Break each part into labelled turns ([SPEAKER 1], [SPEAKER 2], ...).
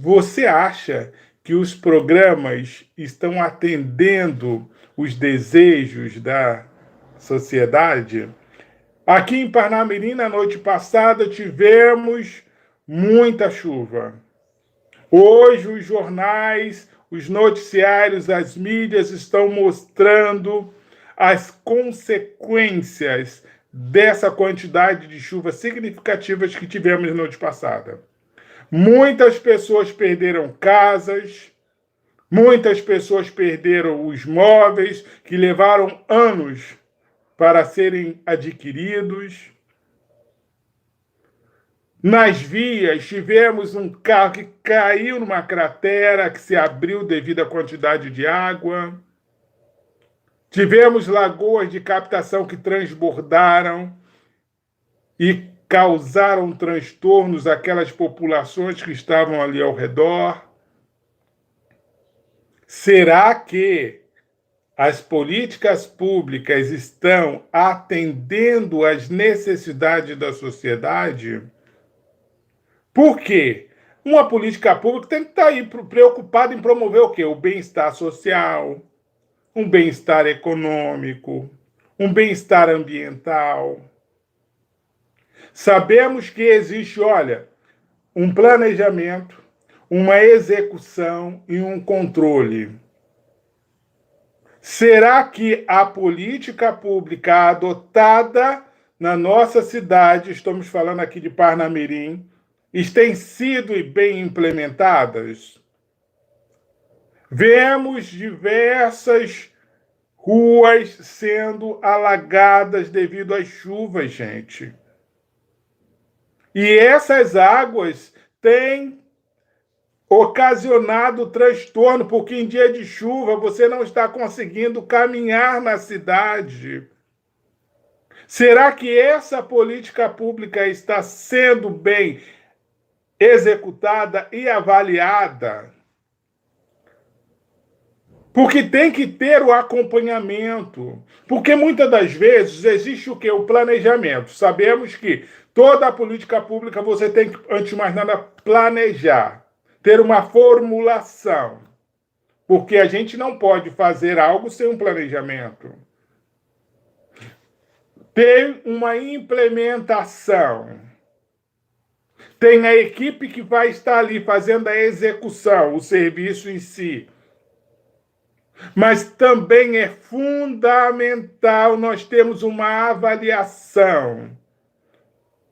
[SPEAKER 1] Você acha que os programas estão atendendo os desejos da sociedade? Aqui em Parnamirim, na noite passada, tivemos muita chuva. Hoje, os jornais, os noticiários, as mídias estão mostrando as consequências dessa quantidade de chuvas significativas que tivemos na noite passada. Muitas pessoas perderam casas, muitas pessoas perderam os móveis que levaram anos para serem adquiridos. Nas vias, tivemos um carro que caiu numa cratera que se abriu devido à quantidade de água. Tivemos lagoas de captação que transbordaram e causaram transtornos àquelas populações que estavam ali ao redor. Será que as políticas públicas estão atendendo às necessidades da sociedade? Por quê? Uma política pública tem que estar aí preocupada em promover o quê? O bem-estar social, um bem-estar econômico, um bem-estar ambiental. Sabemos que existe, olha, um planejamento, uma execução e um controle. Será que a política pública adotada na nossa cidade, estamos falando aqui de Parnamirim, têm sido bem implementadas? Vemos diversas ruas sendo alagadas devido às chuvas, gente. E essas águas têm ocasionado transtorno, porque em dia de chuva você não está conseguindo caminhar na cidade. Será que essa política pública está sendo bem executada e avaliada? Porque tem que ter o acompanhamento. Porque muitas das vezes existe o quê? O planejamento. Sabemos que toda a política pública você tem que, antes de mais nada, planejar. Ter uma formulação. Porque a gente não pode fazer algo sem um planejamento. Tem uma implementação. Tem a equipe que vai estar ali fazendo a execução, o serviço em si. Mas também é fundamental nós termos uma avaliação.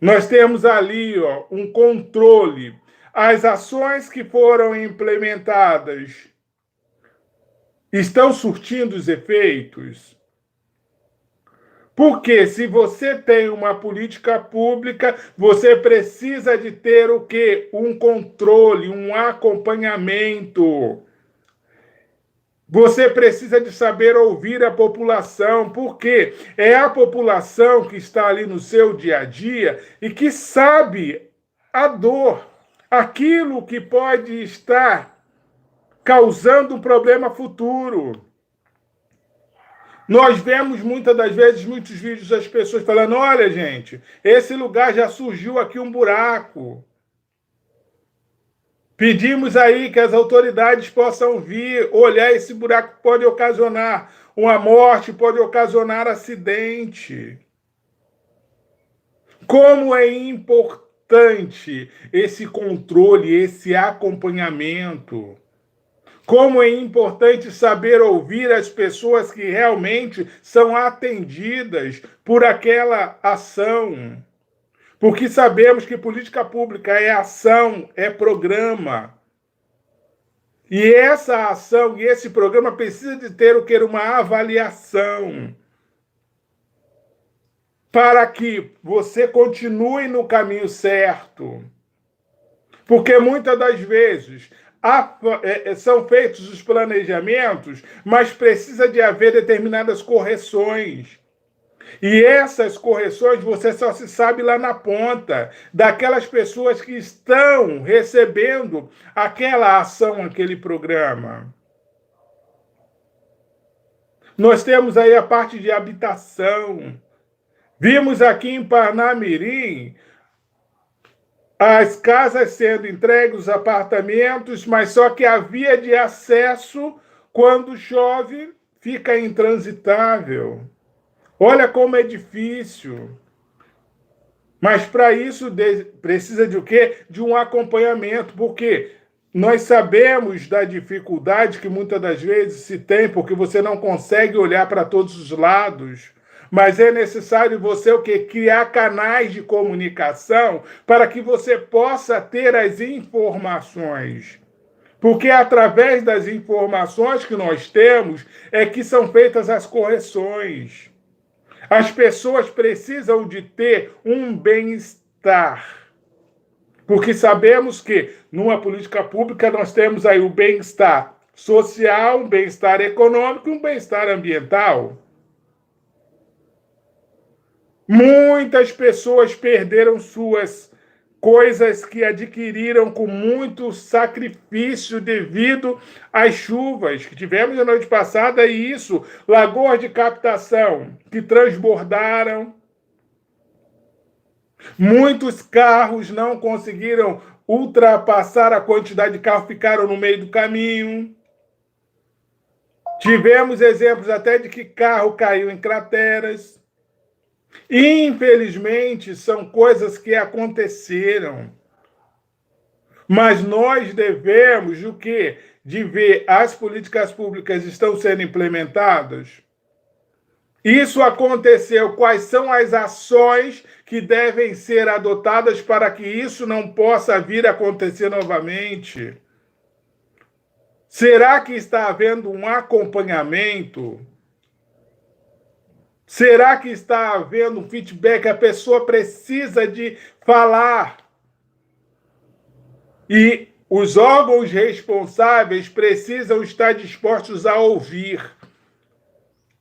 [SPEAKER 1] Nós temos ali um controle. As ações que foram implementadas estão surtindo os efeitos? Porque se você tem uma política pública, você precisa de ter o quê? Um controle, um acompanhamento. Você precisa de saber ouvir a população, porque é a população que está ali no seu dia a dia e que sabe a dor, aquilo que pode estar causando um problema futuro. Nós vemos muitas das vezes muitos vídeos das pessoas falando: olha, gente, esse lugar já surgiu aqui um buraco. Pedimos aí que as autoridades possam vir olhar esse buraco, pode ocasionar uma morte, pode ocasionar acidente. Como é importante esse controle, esse acompanhamento. Como é importante saber ouvir as pessoas que realmente são atendidas por aquela ação. Porque sabemos que política pública é ação, é programa. E essa ação e esse programa precisa de ter o que? Uma avaliação. Para que você continue no caminho certo. Porque muitas das vezes são feitos os planejamentos, mas precisa de haver determinadas correções. E essas correções você só se sabe lá na ponta, daquelas pessoas que estão recebendo aquela ação, aquele programa. Nós temos aí a parte de habitação. Vimos aqui em Parnamirim as casas sendo entregues, os apartamentos, mas só que a via de acesso, quando chove, fica intransitável. Olha como é difícil. Mas para isso precisa de o quê? De um acompanhamento, porque nós sabemos da dificuldade que muitas das vezes se tem, porque você não consegue olhar para todos os lados. Mas é necessário você o quê? Criar canais de comunicação para que você possa ter as informações. Porque é através das informações que nós temos é que são feitas as correções. As pessoas precisam de ter um bem-estar. Porque sabemos que numa política pública nós temos aí o bem-estar social, um bem-estar econômico e um bem-estar ambiental. Muitas pessoas perderam suas coisas que adquiriram com muito sacrifício devido às chuvas que tivemos na noite passada, e isso, lagoas de captação que transbordaram. Muitos carros não conseguiram ultrapassar a quantidade de carros, ficaram no meio do caminho. Tivemos exemplos até de que carro caiu em crateras. Infelizmente, são coisas que aconteceram. Mas nós devemos o quê? De ver as políticas públicas estão sendo implementadas. Isso aconteceu. Quais são as ações que devem ser adotadas para que isso não possa vir a acontecer novamente? Será que está havendo um acompanhamento? Será que está havendo um feedback? A pessoa precisa de falar. E os órgãos responsáveis precisam estar dispostos a ouvir.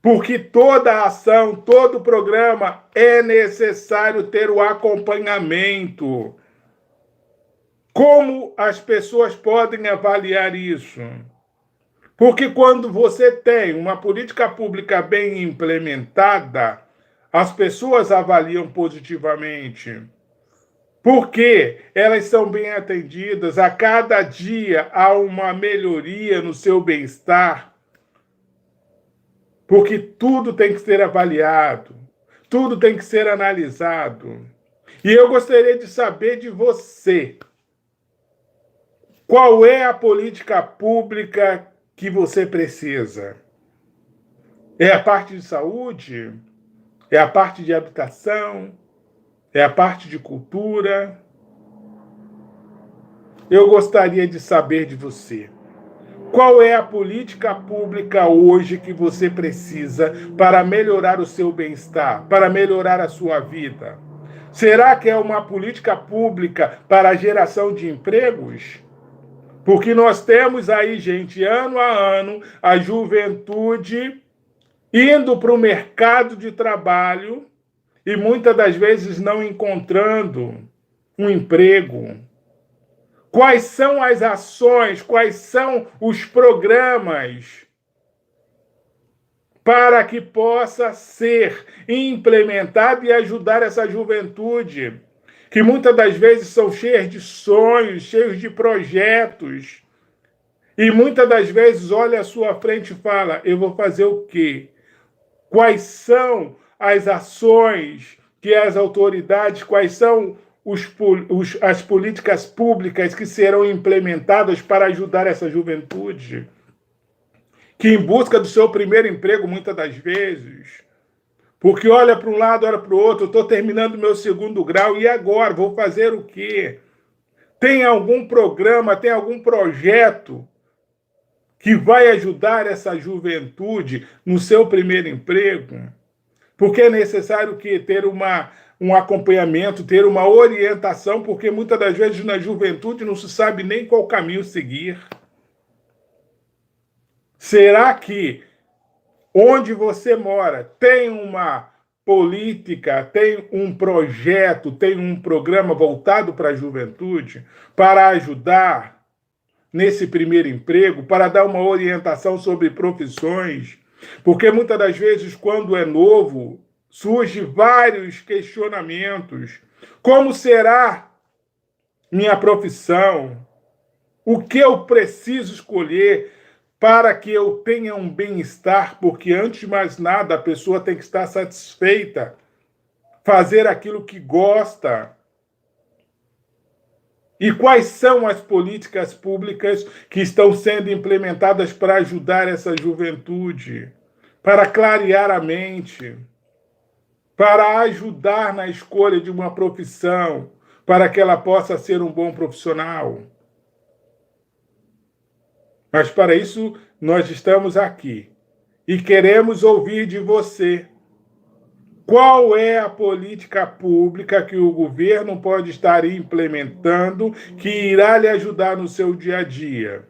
[SPEAKER 1] Porque toda ação, todo programa é necessário ter o acompanhamento. Como as pessoas podem avaliar isso? Porque quando você tem uma política pública bem implementada, as pessoas avaliam positivamente. Porque elas são bem atendidas, a cada dia há uma melhoria no seu bem-estar. Porque tudo tem que ser avaliado, tudo tem que ser analisado. E eu gostaria de saber de você, qual é a política pública que você precisa? É a parte de saúde? É a parte de habitação? É a parte de cultura? Eu gostaria de saber de você. Qual é a política pública hoje que você precisa para melhorar o seu bem-estar, para melhorar a sua vida? Será que é uma política pública para a geração de empregos? Porque nós temos aí, gente, ano a ano, a juventude indo para o mercado de trabalho e muitas das vezes não encontrando um emprego. Quais são as ações, quais são os programas para que possa ser implementado e ajudar essa juventude, que muitas das vezes são cheias de sonhos, cheios de projetos, e muitas das vezes olha à sua frente e fala: eu vou fazer o quê? Quais são as ações que as autoridades, quais são as políticas públicas que serão implementadas para ajudar essa juventude, que em busca do seu primeiro emprego, muitas das vezes, porque olha para um lado, olha para o outro, estou terminando meu segundo grau, e agora? Vou fazer o quê? Tem algum programa, tem algum projeto que vai ajudar essa juventude no seu primeiro emprego? Porque é necessário que ter um acompanhamento, ter uma orientação, porque muitas das vezes na juventude não se sabe nem qual caminho seguir. Será que onde você mora tem uma política, tem um projeto, tem um programa voltado para a juventude, para ajudar nesse primeiro emprego, para dar uma orientação sobre profissões? Porque muitas das vezes, quando é novo, surgem vários questionamentos. Como será minha profissão, o que eu preciso escolher para que eu tenha um bem-estar, porque antes de mais nada a pessoa tem que estar satisfeita, fazer aquilo que gosta. E quais são as políticas públicas que estão sendo implementadas para ajudar essa juventude, para clarear a mente, para ajudar na escolha de uma profissão, para que ela possa ser um bom profissional? Mas para isso nós estamos aqui e queremos ouvir de você. Qual é a política pública que o governo pode estar implementando que irá lhe ajudar no seu dia a dia?